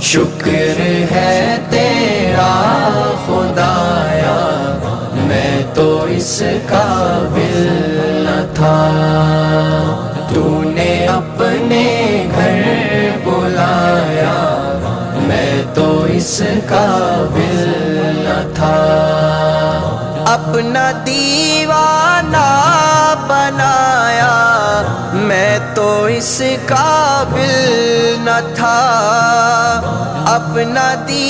शुक्र है तेरा खुदाया, मैं तो इस काबिल न था। तूने अपने घर बुलाया, मैं तो इस काबिल न था। अपना दीवाना बनाया, मैं तो इस काबिल न था। अपना